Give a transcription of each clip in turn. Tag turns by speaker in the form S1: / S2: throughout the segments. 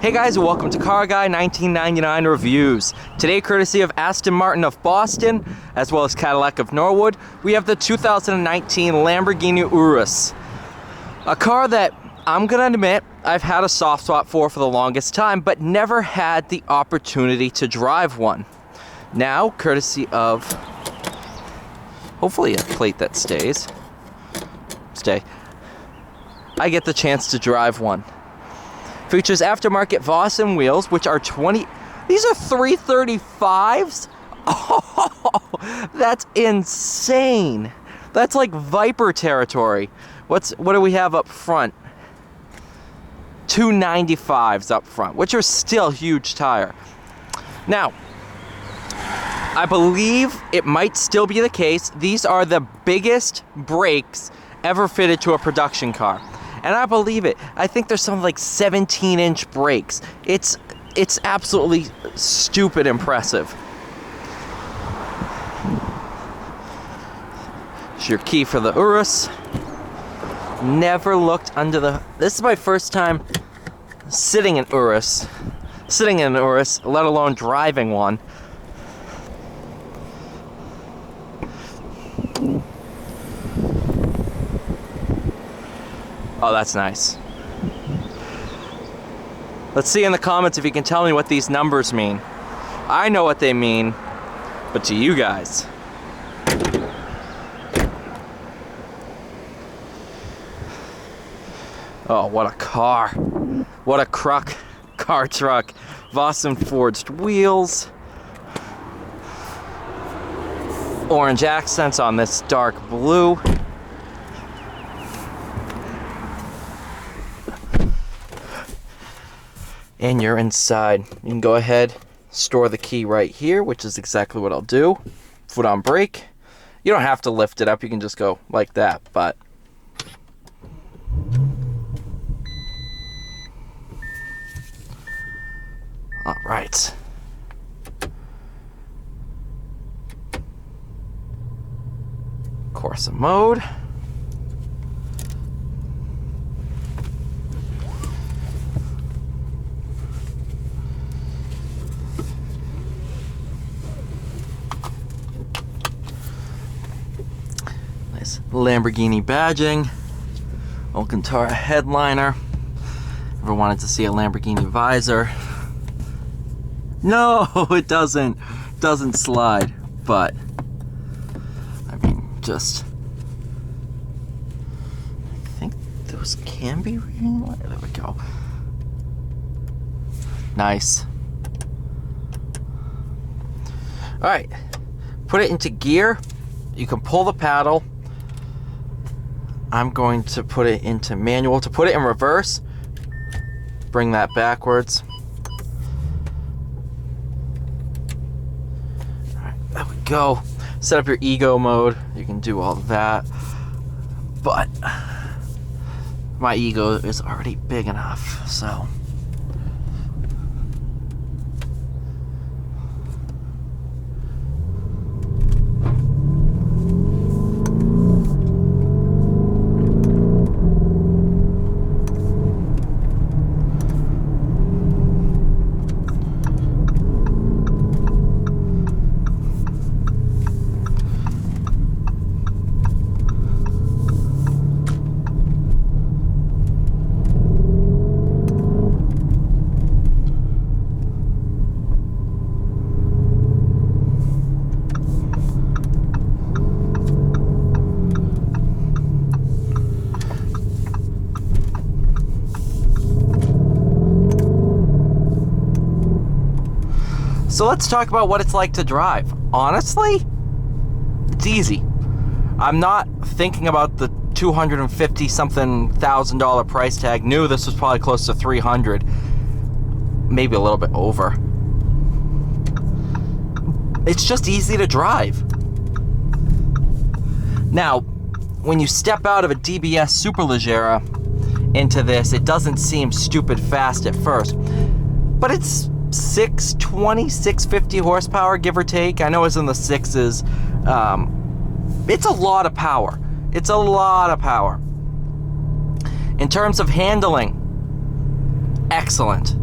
S1: Hey guys, welcome to Car Guy 1999 Reviews. Today, courtesy of Aston Martin of Boston, as well as Cadillac of Norwood, we have the 2019 Lamborghini Urus. A car that, I'm gonna admit, I've had a soft spot for the longest time, but never had the opportunity to drive one. Now, courtesy of, hopefully a plate that stay, I get the chance to drive one. Features aftermarket Boston wheels, which are these are 335s? Oh, that's insane. That's like Viper territory. What do we have up front? 295s up front, which are still huge tire. Now, I believe it might still be the case. These are the biggest brakes ever fitted to a production car. And I believe it. I think there's some like 17-inch brakes. It's absolutely stupid impressive. Here's your key for the Urus. Never looked under the... This is my first time sitting in an Urus, let alone driving one. Oh, that's nice. Let's see in the comments if you can tell me what these numbers mean. I know what they mean, but to you guys. Oh, what a car. What a car truck. Boston forged wheels. Orange accents on this dark blue. And you're inside. You can go ahead, store the key right here, which is exactly what I'll do. Foot on brake. You don't have to lift it up, you can just go like that, but... Alright. Corsa mode. Lamborghini badging, Alcantara headliner. Ever wanted to see a Lamborghini visor? No, it doesn't slide, but I mean, just, I think those can be reading. There we go. Nice. All right, put it into gear. You can pull the paddle. I'm going to put it into manual. To put it in reverse, bring that backwards. All right, there we go. Set up your ego mode. You can do all that. But my ego is already big enough, so. So let's talk about what it's like to drive. Honestly, it's easy. I'm not thinking about the $250-something thousand price tag. Knew this was probably close to 300, maybe a little bit over. It's just easy to drive. Now, when you step out of a DBS Superleggera into this, it doesn't seem stupid fast at first, but it's 620, 650 horsepower, give or take. I know it's in the sixes. It's a lot of power. It's a lot of power. In terms of handling, excellent.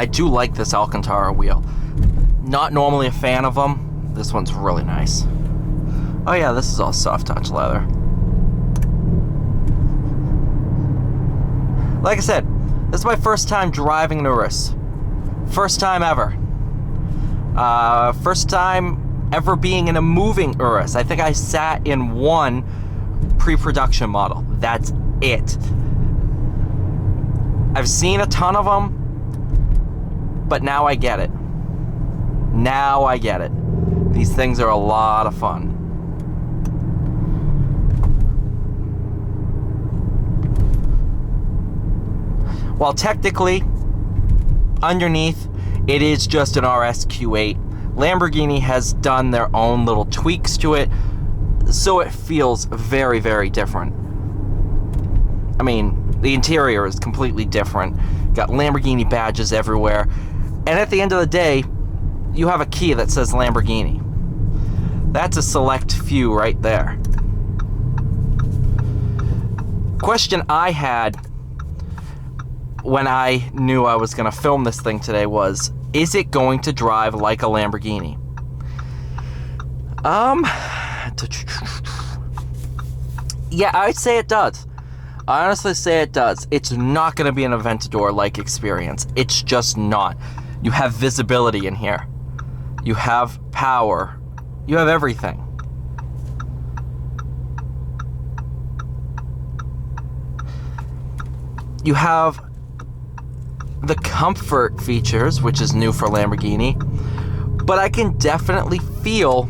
S1: I do like this Alcantara wheel. Not normally a fan of them. This one's really nice. Oh yeah, this is all soft touch leather. Like I said, this is my first time driving an Urus. First time ever. First time ever being in a moving Urus. I think I sat in one pre-production model. That's it. I've seen a ton of them, but now I get it. Now I get it. These things are a lot of fun. While technically, underneath, it is just an RS Q8. Lamborghini has done their own little tweaks to it, so it feels very, very different. I mean, the interior is completely different. Got Lamborghini badges everywhere. And at the end of the day, you have a key that says Lamborghini. That's a select few right there. Question I had when I knew I was going to film this thing today was, is it going to drive like a Lamborghini? Yeah, I'd say it does. I honestly say it does. It's not going to be an Aventador-like experience. It's just not. You have visibility in here. You have power. You have everything. You have the comfort features, which is new for Lamborghini, but I can definitely feel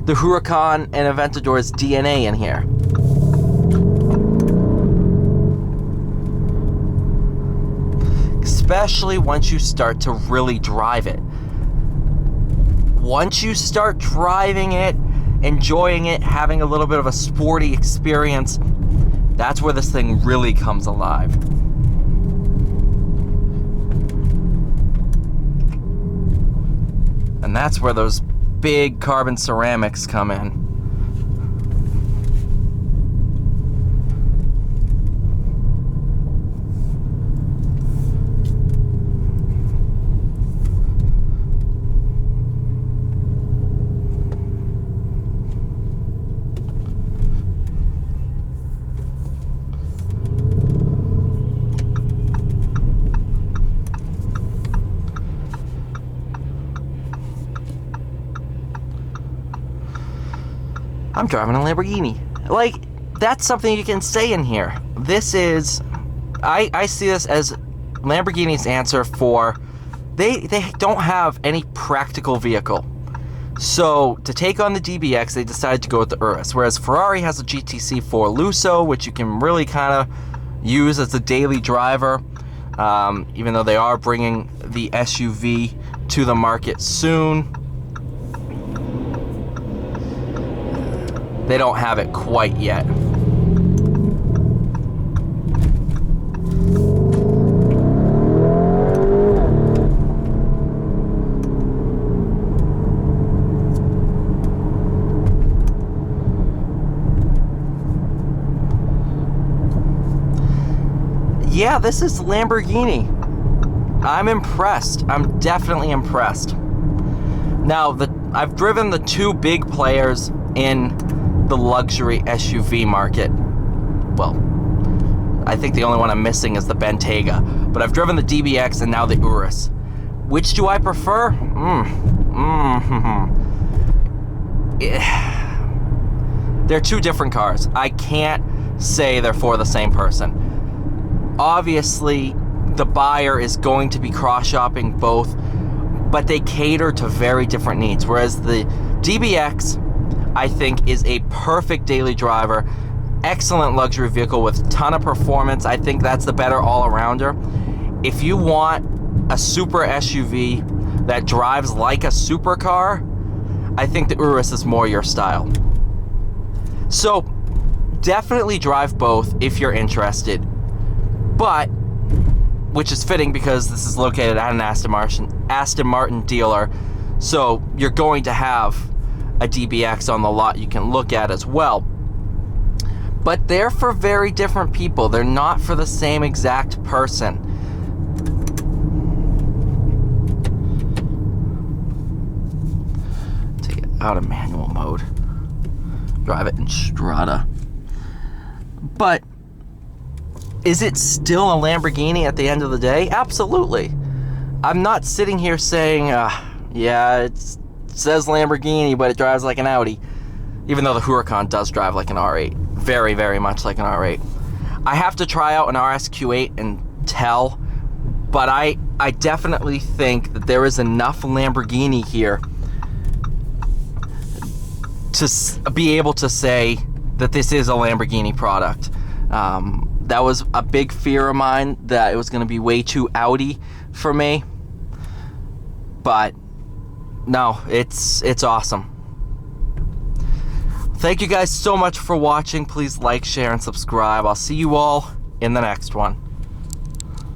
S1: the Huracan and Aventador's DNA in here. Especially once you start to really drive it. Once you start driving it, enjoying it, having a little bit of a sporty experience, that's where this thing really comes alive. And that's where those big carbon ceramics come in. I'm driving a Lamborghini. Like, that's something you can say in here. This is, I see this as Lamborghini's answer for, they don't have any practical vehicle. So, to take on the DBX, they decided to go with the Urus. Whereas Ferrari has a GTC4 Lusso, which you can really kind of use as a daily driver. Even though they are bringing the SUV to the market soon. They don't have it quite yet. Yeah, this is Lamborghini. I'm impressed. I'm definitely impressed. Now, I've driven the two big players in the luxury SUV market. Well, I think the only one I'm missing is the Bentayga, but I've driven the DBX and now the Urus. Which do I prefer? They're two different cars. I can't say they're for the same person. Obviously, the buyer is going to be cross-shopping both, but they cater to very different needs. Whereas the DBX, I think, is a perfect daily driver, excellent luxury vehicle with a ton of performance. I think that's the better all-arounder. If you want a super SUV that drives like a supercar, I think the Urus is more your style. So definitely drive both if you're interested, but, which is fitting because this is located at an Aston Martin dealer, so you're going to have a DBX on the lot you can look at as well. But they're for very different people. They're not for the same exact person. out of manual mode. Drive it in Strada. But is it still a Lamborghini at the end of the day? Absolutely. I'm not sitting here saying, yeah, it says Lamborghini, but it drives like an Audi. Even though the Huracan does drive like an R8. Very, very much like an R8. I have to try out an RSQ8 and tell, but I definitely think that there is enough Lamborghini here to be able to say that this is a Lamborghini product. That was a big fear of mine, that it was going to be way too Audi for me. But no, it's awesome. Thank you guys so much for watching. Please like, share, and subscribe. I'll see you all in the next one.